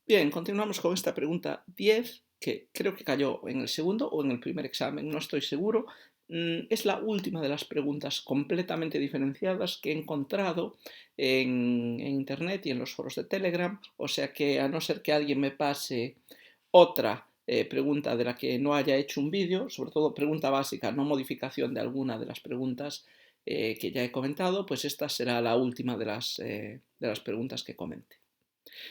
Bien, continuamos con esta pregunta 10, que creo que cayó en el segundo o en el primer examen, no estoy seguro. Es la última de las preguntas completamente diferenciadas que he encontrado en Internet y en los foros de Telegram, o sea que a no ser que alguien me pase otra pregunta de la que no haya hecho un vídeo, sobre todo pregunta básica, no modificación de alguna de las preguntas que ya he comentado, pues esta será la última de las preguntas que comente.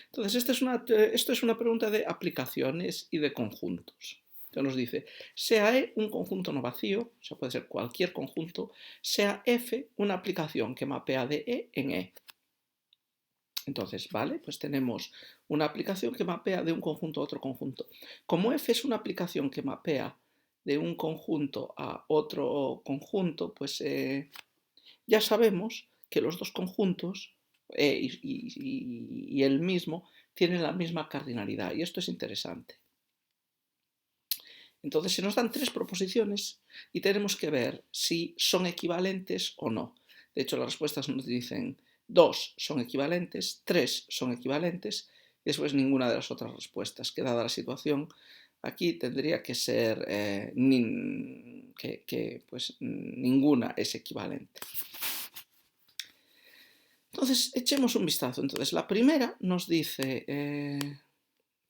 Entonces, esto es una pregunta de aplicaciones y de conjuntos. Entonces nos dice, sea E un conjunto no vacío, o sea, puede ser cualquier conjunto, sea F una aplicación que mapea de E en E. Entonces, vale, pues tenemos una aplicación que mapea de un conjunto a otro conjunto. Como F es una aplicación que mapea de un conjunto a otro conjunto, pues ya sabemos que los dos conjuntos y el mismo tienen la misma cardinalidad, y esto es interesante. Entonces se nos dan tres proposiciones y tenemos que ver si son equivalentes o no. De hecho, las respuestas nos dicen 2 son equivalentes, 3 son equivalentes, y después ninguna de las otras respuestas, que dada la situación, aquí tendría que ser pues, ninguna es equivalente. Entonces, echemos un vistazo. Entonces, la primera nos dice,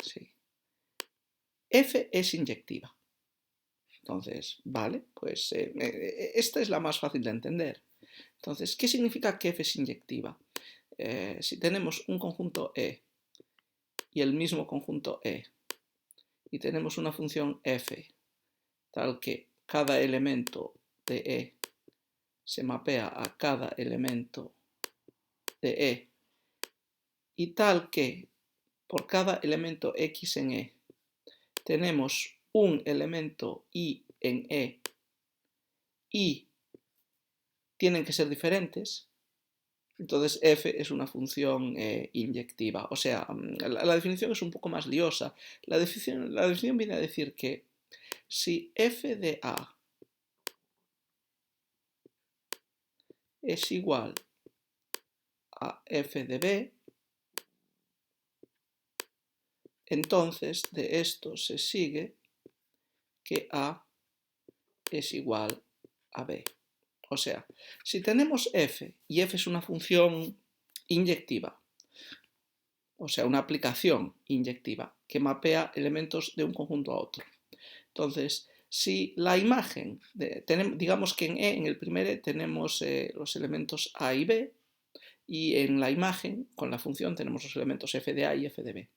sí, F es inyectiva. Entonces, vale, pues esta es la más fácil de entender. Entonces, ¿qué significa que F es inyectiva? Si tenemos un conjunto E y el mismo conjunto E, y tenemos una función F, tal que cada elemento de E se mapea a cada elemento de E, y tal que por cada elemento X en E tenemos un elemento Y en E y tienen que ser diferentes, entonces f es una función inyectiva. O sea, la definición es un poco más liosa. La definición viene a decir que si f de A es igual a f de B, entonces de esto se sigue que A es igual a B. O sea, si tenemos f y f es una función inyectiva, o sea, una aplicación inyectiva que mapea elementos de un conjunto a otro. Entonces, si la imagen, digamos que en E, en el primer E, tenemos los elementos A y B, y en la imagen, con la función, tenemos los elementos f de A y f de B.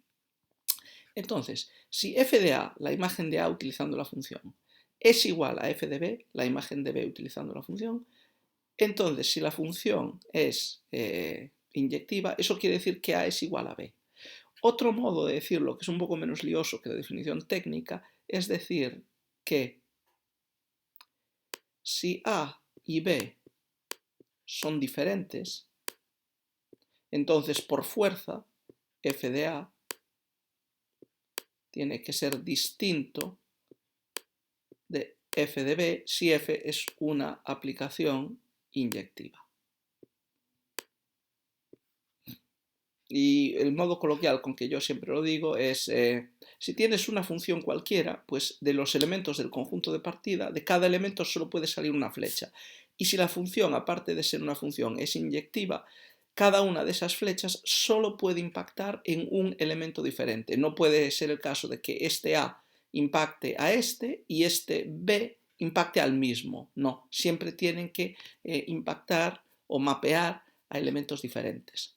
Entonces, si f de A, la imagen de A utilizando la función, es igual a f de B, la imagen de B utilizando la función, entonces si la función es inyectiva, eso quiere decir que A es igual a B. Otro modo de decirlo, que es un poco menos lioso que la definición técnica, es decir que si A y B son diferentes, entonces por fuerza f de A tiene que ser distinto de f de B si f es una aplicación inyectiva. Y el modo coloquial con que yo siempre lo digo es, si tienes una función cualquiera, pues de los elementos del conjunto de partida, de cada elemento solo puede salir una flecha. Y si la función, aparte de ser una función, es inyectiva, cada una de esas flechas solo puede impactar en un elemento diferente. No puede ser el caso de que este A impacte a este y este B impacte al mismo. No, siempre tienen que impactar o mapear a elementos diferentes.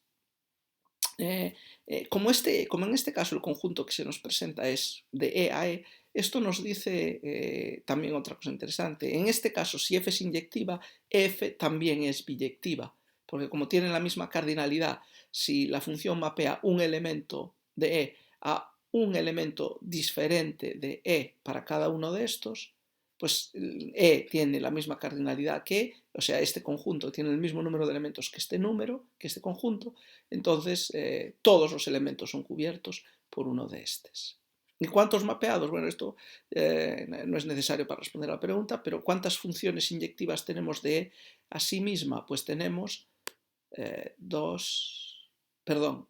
Como en este caso el conjunto que se nos presenta es de E a E, esto nos dice también otra cosa interesante. En este caso, si F es inyectiva, F también es biyectiva, porque como tienen la misma cardinalidad, si la función mapea un elemento de E a un elemento diferente de E para cada uno de estos, pues E tiene la misma cardinalidad que E, o sea, este conjunto tiene el mismo número de elementos que este número, que este conjunto, entonces todos los elementos son cubiertos por uno de estos. ¿Y cuántos mapeados? Bueno, esto no es necesario para responder a la pregunta, pero ¿cuántas funciones inyectivas tenemos de E a sí misma? Pues tenemos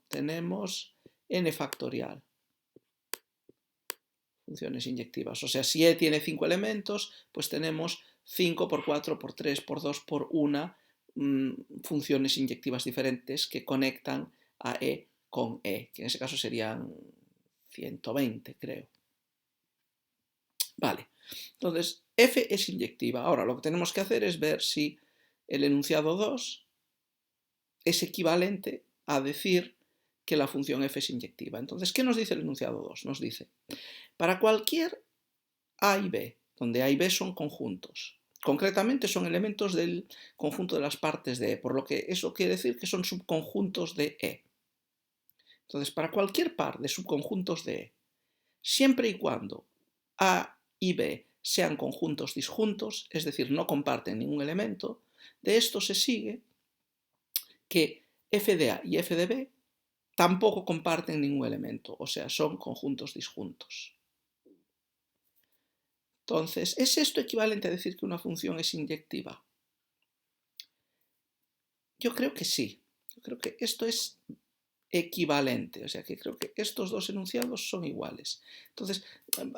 tenemos n factorial. funciones inyectivas. O sea, si E tiene 5 elementos, pues tenemos 5 por 4 por 3 por 2 por 1 funciones inyectivas diferentes que conectan a E con E, que en ese caso serían 120, creo. Vale, entonces F es inyectiva. Ahora lo que tenemos que hacer es ver si el enunciado 2 es equivalente a decir que la función f es inyectiva. Entonces, ¿qué nos dice el enunciado 2? Nos dice, para cualquier A y B, donde A y B son conjuntos, concretamente son elementos del conjunto de las partes de E, por lo que eso quiere decir que son subconjuntos de E. Entonces, para cualquier par de subconjuntos de E, siempre y cuando A y B sean conjuntos disjuntos, es decir, no comparten ningún elemento, de esto se sigue que f de A y f de B tampoco comparten ningún elemento, o sea, son conjuntos disjuntos. Entonces, ¿es esto equivalente a decir que una función es inyectiva? Yo creo que sí. Yo creo que esto es equivalente, o sea que creo que estos dos enunciados son iguales. Entonces,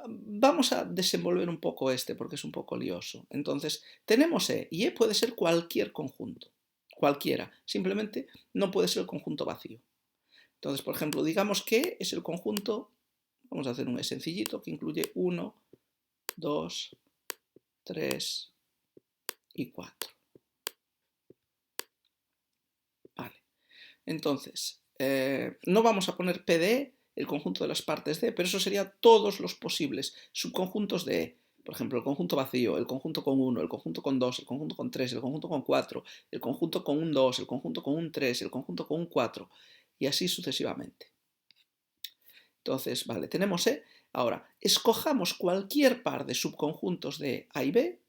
vamos a desenvolver un poco este porque es un poco lioso. Entonces, tenemos E y E puede ser cualquier conjunto, cualquiera, simplemente no puede ser el conjunto vacío. Entonces, por ejemplo, digamos que es el conjunto, vamos a hacer un E sencillito que incluye 1, 2, 3 y 4. Vale. Entonces, no vamos a poner P de E, el conjunto de las partes de E, pero eso sería todos los posibles subconjuntos de E. Por ejemplo, el conjunto vacío, el conjunto con 1, el conjunto con 2, el conjunto con 3, el conjunto con 4, el conjunto con un 2, el conjunto con un 3, el conjunto con un 4, y así sucesivamente. Entonces, vale, tenemos E. Ahora, escojamos cualquier par de subconjuntos de A y B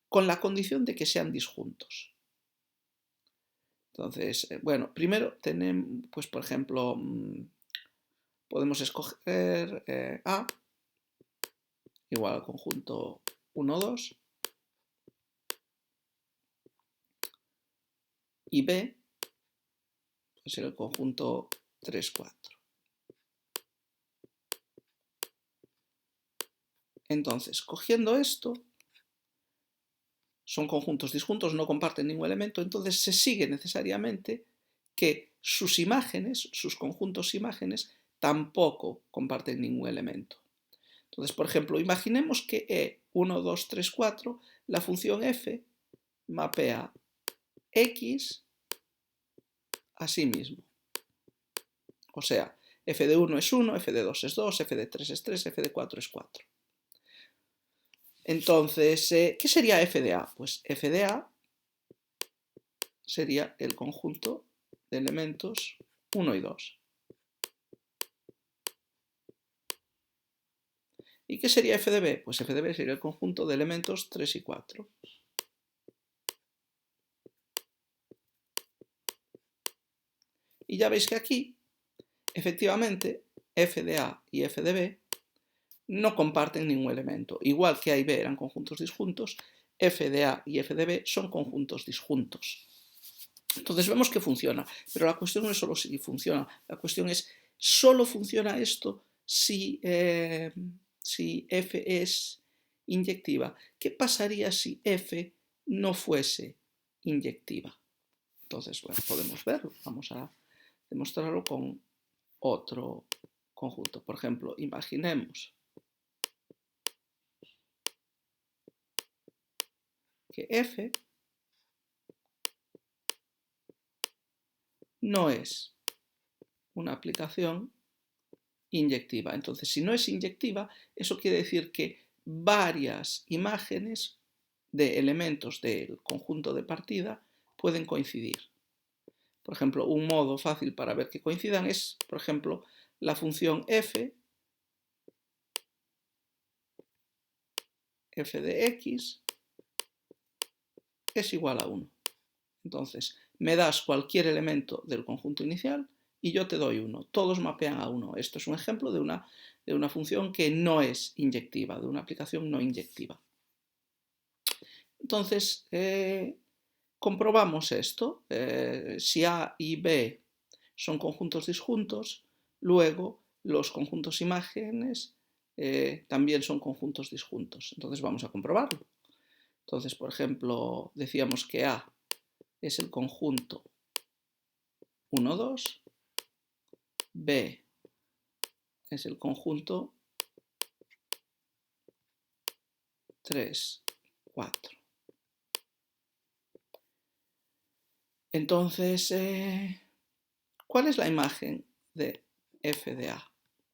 con la condición de que sean disjuntos. Entonces, bueno, primero tenemos, pues por ejemplo, podemos escoger A igual al conjunto 1, 2 y B puede ser el conjunto 3, 4. Entonces, cogiendo esto, son conjuntos disjuntos, no comparten ningún elemento, entonces se sigue necesariamente que sus imágenes, sus conjuntos imágenes, tampoco comparten ningún elemento. Entonces, por ejemplo, imaginemos que E1, 2, 3, 4, la función f mapea x a sí mismo. O sea, f de 1 es 1, f de 2 es 2, f de 3 es 3, f de 4 es 4. Entonces, ¿qué sería f de A? Pues f de A sería el conjunto de elementos 1 y 2. ¿Y qué sería f de B? Pues f de B sería el conjunto de elementos 3 y 4. Y ya veis que aquí, efectivamente, f de A y f de B no comparten ningún elemento. Igual que A y B eran conjuntos disjuntos, f de A y f de B son conjuntos disjuntos. Entonces vemos que funciona, pero la cuestión no es solo si funciona, la cuestión es, ¿solo funciona esto si f es inyectiva? ¿Qué pasaría si f no fuese inyectiva? Entonces, bueno, podemos verlo, vamos a demostrarlo con otro conjunto. Por ejemplo, imaginemos que f no es una aplicación inyectiva. Entonces, si no es inyectiva, eso quiere decir que varias imágenes de elementos del conjunto de partida pueden coincidir. Por ejemplo, un modo fácil para ver que coincidan es, por ejemplo, la función f de x es igual a 1. Entonces, me das cualquier elemento del conjunto inicial y yo te doy 1. Todos mapean a 1. Esto es un ejemplo de una función que no es inyectiva, de una aplicación no inyectiva. Entonces, comprobamos esto. Si A y B son conjuntos disjuntos, luego los conjuntos imágenes también son conjuntos disjuntos. Entonces vamos a comprobarlo. Entonces, por ejemplo, decíamos que A es el conjunto 1, 2, B es el conjunto 3, 4. Entonces, ¿cuál es la imagen de f de A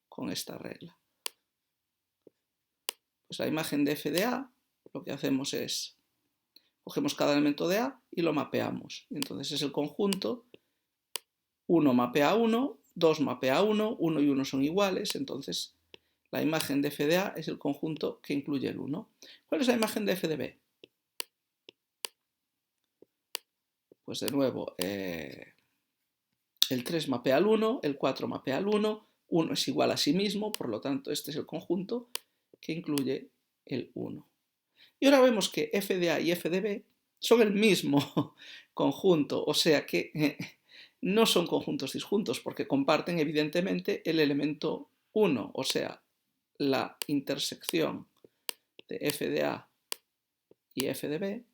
con esta regla? Pues la imagen de f de A, lo que hacemos es, cogemos cada elemento de A y lo mapeamos. Entonces es el conjunto 1 mapea a 1, 2 mapea a 1, 1 y 1 son iguales, entonces la imagen de f de A es el conjunto que incluye el 1. ¿Cuál es la imagen de f de B? Pues de nuevo, el 3 mapea al 1, el 4 mapea al 1, 1 es igual a sí mismo, por lo tanto este es el conjunto que incluye el 1. Y ahora vemos que f de A y f de B son el mismo conjunto, o sea que no son conjuntos disjuntos porque comparten evidentemente el elemento 1, o sea, la intersección de f de A y f de B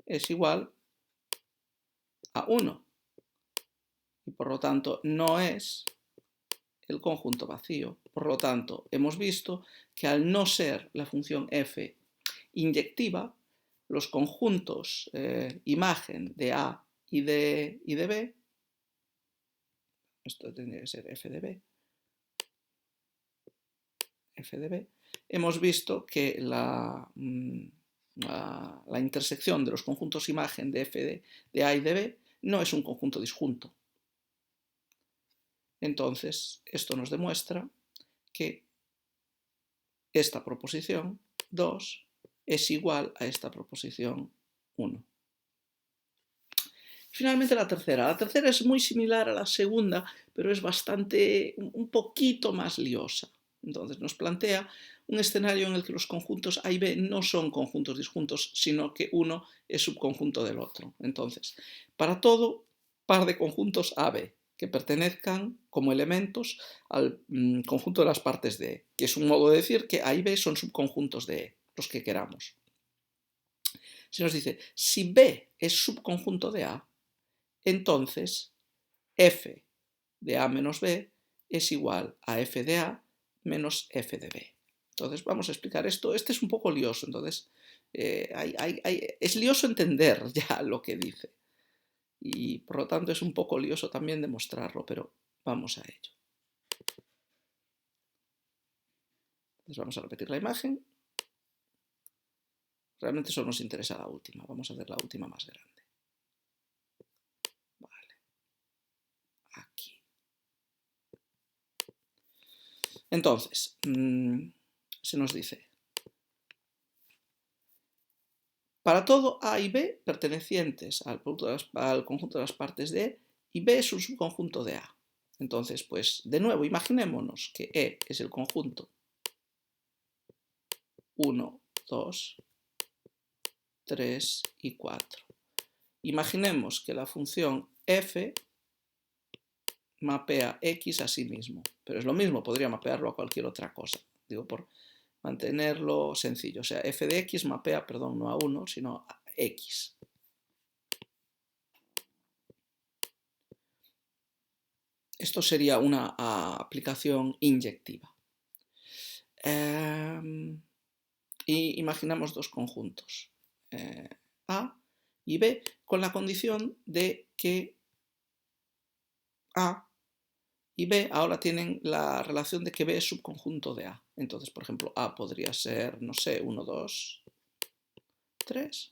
es igual a 1 y por lo tanto no es el conjunto vacío. Por lo tanto, hemos visto que al no ser la función f inyectiva, los conjuntos imagen de A y de B, esto tendría que ser f de B, hemos visto que la intersección de los conjuntos imagen de f de A y de B no es un conjunto disjunto. Entonces, esto nos demuestra que esta proposición 2 es igual a esta proposición 1. Finalmente la tercera. La tercera es muy similar a la segunda, pero es un poquito más liosa. Entonces nos plantea un escenario en el que los conjuntos A y B no son conjuntos disjuntos, sino que uno es subconjunto del otro. Entonces, para todo par de conjuntos AB que pertenezcan como elementos al conjunto de las partes de E, que es un modo de decir que A y B son subconjuntos de E, los que queramos. Se nos dice, si B es subconjunto de A, entonces f de A menos B es igual a f de A menos f de B. Entonces vamos a explicar esto. Este es un poco lioso, entonces es lioso entender ya lo que dice. Y por lo tanto es un poco lioso también demostrarlo, pero vamos a ello. Entonces vamos a repetir la imagen. Realmente solo nos interesa la última. Vamos a hacer la última más grande. Vale. Aquí. Entonces, se nos dice, para todo A y B pertenecientes al conjunto de las partes de E, y B es un subconjunto de A. Entonces, pues, de nuevo, imaginémonos que E es el conjunto 1, 2, 3 y 4. Imaginemos que la función f mapea x a sí mismo, pero es lo mismo, podría mapearlo a cualquier otra cosa, digo por mantenerlo sencillo, o sea, f de x mapea, perdón, no a 1, sino a x. Esto sería una aplicación inyectiva. Y imaginamos dos conjuntos, A y B, con la condición de que A y B ahora tienen la relación de que B es subconjunto de A. Entonces, por ejemplo, A podría ser, no sé, 1, 2, 3.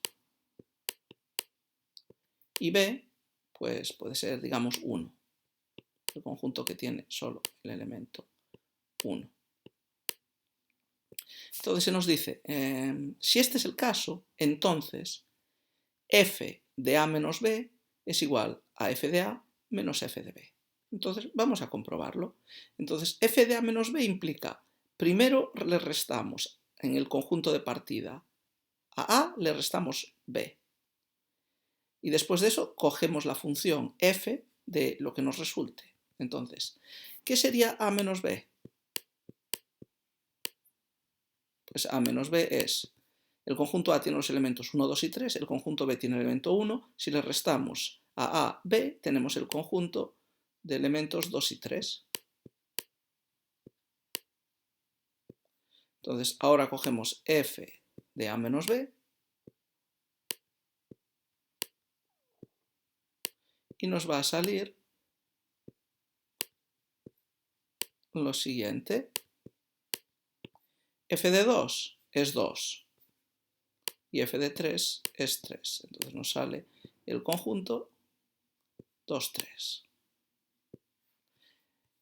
Y B, pues puede ser, digamos, 1. El conjunto que tiene solo el elemento 1. Entonces se nos dice, si este es el caso, entonces f de A menos B es igual a f de A menos f de B. Entonces vamos a comprobarlo. Entonces f de A menos B implica, primero le restamos en el conjunto de partida a le restamos B. Y después de eso cogemos la función f de lo que nos resulte. Entonces, ¿qué sería A menos B? Pues A menos B es, el conjunto A tiene los elementos 1, 2 y 3, el conjunto B tiene el elemento 1, si le restamos a B, tenemos el conjunto de elementos 2 y 3. Entonces, ahora cogemos f de A menos B y nos va a salir lo siguiente. F de 2 es 2 y f de 3 es 3. Entonces nos sale el conjunto 2, 3.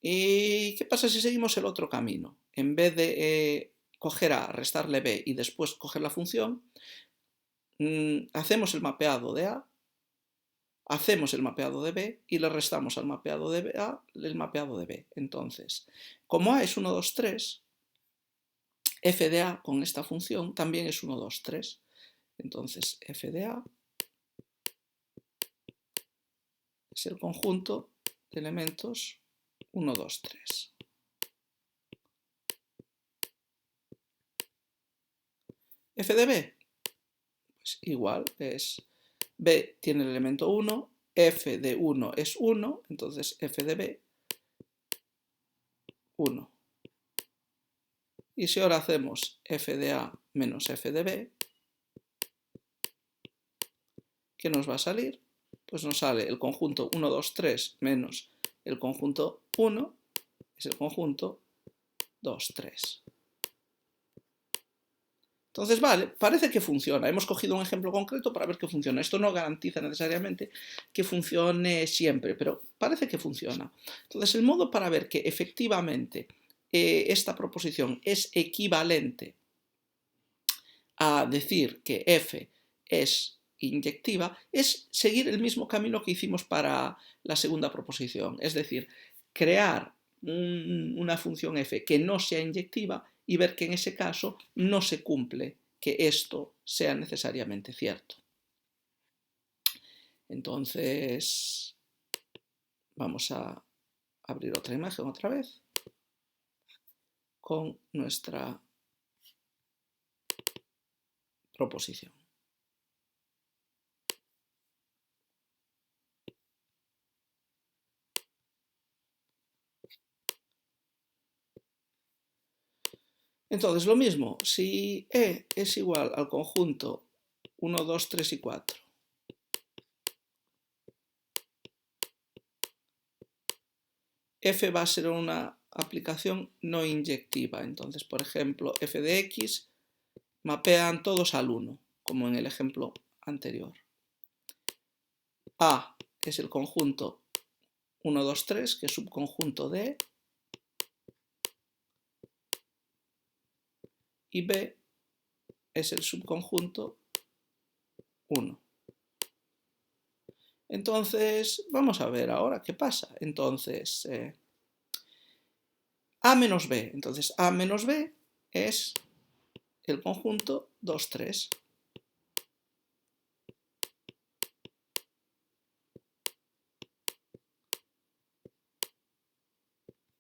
¿Y qué pasa si seguimos el otro camino? En vez de coger A, restarle B y después coger la función, hacemos el mapeado de A, hacemos el mapeado de B y le restamos al mapeado de A el mapeado de B. Entonces, como A es 1, 2, 3, f de A con esta función también es 1, 2, 3. Entonces, f de A es el conjunto de elementos 1, 2, 3. F de B, pues igual, es B tiene el elemento 1, f de 1 es 1, entonces f de B, 1. Y si ahora hacemos f de A menos f de B, ¿qué nos va a salir? Pues nos sale el conjunto 1, 2, 3 menos el conjunto 1, es el conjunto 2, 3. Entonces, vale, parece que funciona. Hemos cogido un ejemplo concreto para ver que funciona. Esto no garantiza necesariamente que funcione siempre, pero parece que funciona. Entonces, el modo para ver que efectivamente esta proposición es equivalente a decir que f es inyectiva es seguir el mismo camino que hicimos para la segunda proposición. Es decir, crear una función f que no sea inyectiva y ver que en ese caso no se cumple que esto sea necesariamente cierto. Entonces, vamos a abrir otra imagen otra vez con nuestra proposición. Entonces, lo mismo, si E es igual al conjunto 1, 2, 3 y 4, f va a ser una aplicación no inyectiva. Entonces, por ejemplo, f de x mapean todos al 1, como en el ejemplo anterior. A es el conjunto 1, 2, 3, que es subconjunto de E, y B es el subconjunto 1. Entonces, vamos a ver ahora qué pasa. Entonces, A menos B. Entonces, A menos B es el conjunto 2, 3.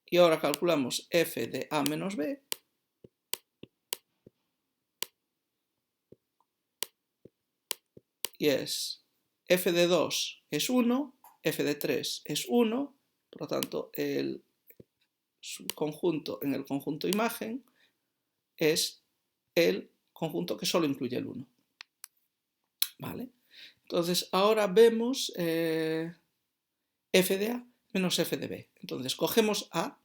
Y ahora calculamos f de A menos B. Y es f de 2 es 1, f de 3 es 1, por lo tanto el subconjunto en el conjunto imagen es el conjunto que solo incluye el 1. ¿Vale? Entonces ahora vemos f de A menos f de B. Entonces cogemos A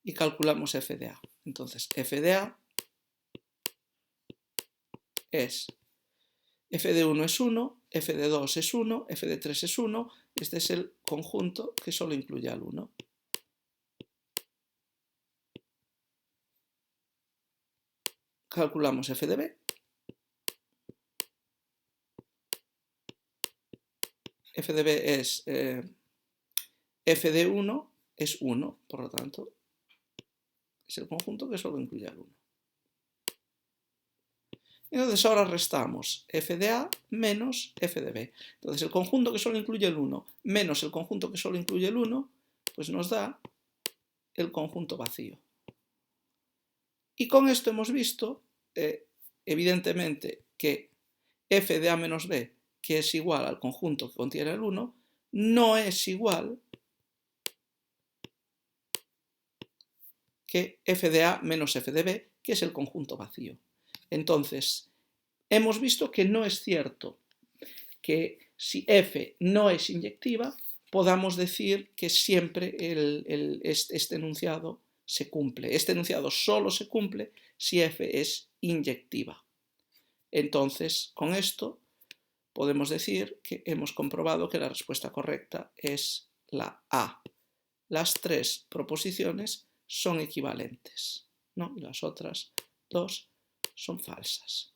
y calculamos f de A. Entonces f de A es f de 1 es 1, f de 2 es 1, f de 3 es 1. Este es el conjunto que solo incluye al 1. Calculamos f de B. F de B es f de 1 es 1, por lo tanto, es el conjunto que solo incluye al 1. Entonces ahora restamos f de A menos f de B. Entonces el conjunto que solo incluye el 1 menos el conjunto que solo incluye el 1, pues nos da el conjunto vacío. Y con esto hemos visto, evidentemente, que f de a menos b, que es igual al conjunto que contiene el 1, no es igual que f de a menos f de b, que es el conjunto vacío. Entonces, hemos visto que no es cierto que si f no es inyectiva, podamos decir que siempre este enunciado se cumple. Este enunciado solo se cumple si f es inyectiva. Entonces, con esto podemos decir que hemos comprobado que la respuesta correcta es la A. Las tres proposiciones son equivalentes, ¿no? Y las otras dos son falsas.